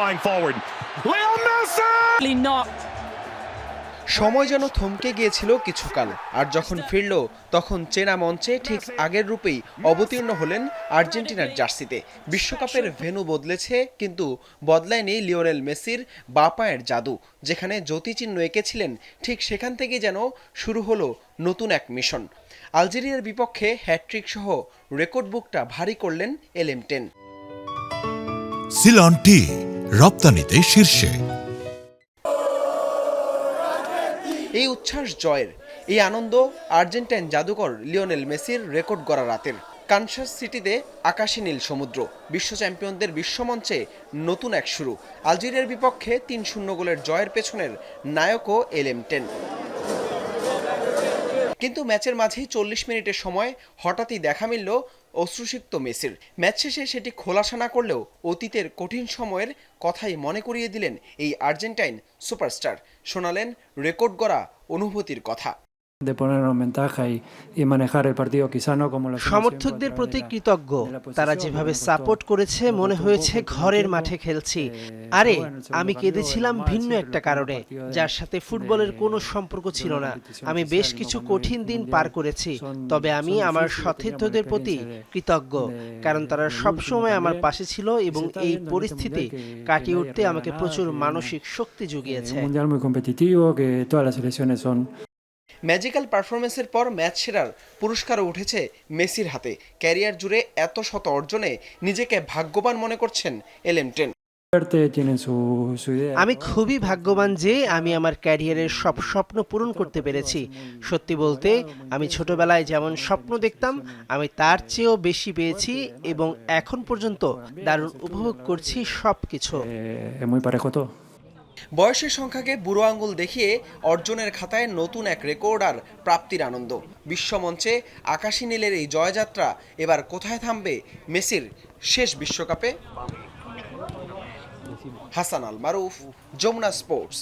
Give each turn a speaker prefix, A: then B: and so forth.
A: flying forward. Leo Messi!
B: Not.
C: সময় যেন থমকে গিয়েছিল কিছুকাল, আর যখন ফিরল তখন চেনা মঞ্চে ঠিক আগের রূপেই অবতীর্ণ হলেন আর্জেন্টিনার জার্সিতে। বিশ্বকাপের ভেন্যু বদলেছে, কিন্তু বদলায়নি লিওনেল মেসির বাঁ পায়ের জাদু। যেখানে জ্যোতিচিহ্ন এঁকেছিলেন, ঠিক সেখান থেকে যেন শুরু হলো নতুন এক মিশন। আলজেরিয়ার বিপক্ষে হ্যাটট্রিক সহ রেকর্ড বুকটা ভারী করলেন এলএম10।
D: সিলন টি রপ্তানিতে শীর্ষে।
C: এই উচ্ছ্বাস জয়ের, এই আনন্দ আর্জেন্টাইন জাদুকর লিওনেল মেসির রেকর্ড গড়া রাতের। কানসাস সিটিতে আকাশী নীল সমুদ্র, বিশ্ব চ্যাম্পিয়নদের বিশ্বমঞ্চে নতুন এক শুরু। আলজেরিয়ার বিপক্ষে ৩-০ গোলের জয়ের পেছনের নায়কও এলএম10। কিন্তু ম্যাচের মাঝেই ৪০ মিনিটের সময় হঠাৎই দেখা মিলল অশ্রুসিক্ত মেসির। ম্যাচ শেষে সেটি খোলাসা না করলেও অতীতের কঠিন সময়ের কথাই মনে করিয়ে দিলেন এই আর্জেন্টাইন সুপারস্টার। শোনালেন রেকর্ড গড়া অনুভূতির কথা।
E: সমর্থকদের প্রতি কৃতজ্ঞ, তারা যেভাবে সাপোর্ট করেছে মনে হয়েছে ঘরের মাঠে খেলছি। আরে আমি কেঁদেছিলাম ভিন্ন একটা কারণে, যার সাথে ফুটবলের কোনো সম্পর্ক ছিল না। আমি বেশ কিছু কঠিন দিন পার করেছি, তবে আমি আমার সতীর্থদের প্রতি কৃতজ্ঞ, কারণ তারা সবসময় আমার পাশে ছিল এবং এই পরিস্থিতি কাটিয়ে উঠতে আমাকে প্রচুর মানসিক শক্তি জুগিয়েছে।
C: ম্যাজিক্যাল পারফরমেন্সের পর ম্যাচ সেরার পুরস্কারও উঠেছে মেসির হাতে। ক্যারিয়ার জুড়ে এত শত অর্জনে নিজেকে ভাগ্যবান মনে করছেন এলএম10।
E: আমি খুবই ভাগ্যবান যে আমি আমার ক্যারিয়ারের সব স্বপ্ন পূরণ করতে পেরেছি। সত্যি বলতে, আমি ছোটবেলায় যেমন স্বপ্ন দেখতাম আমি তার চেয়েও বেশি পেয়েছি এবং এখন পর্যন্ত দারুণ উপভোগ করছি সবকিছু।
C: বয়সের সংখ্যাকে বুড়ো আঙ্গুল দেখিয়ে অর্জনের খাতায় নতুন এক রেকর্ড আর প্রাপ্তির আনন্দ। বিশ্বমঞ্চে আকাশী নীলের এই জয়যাত্রা এবার কোথায় থামবে মেসির শেষ বিশ্বকাপে? হাসান আল মারুফ, যমুনা স্পোর্টস।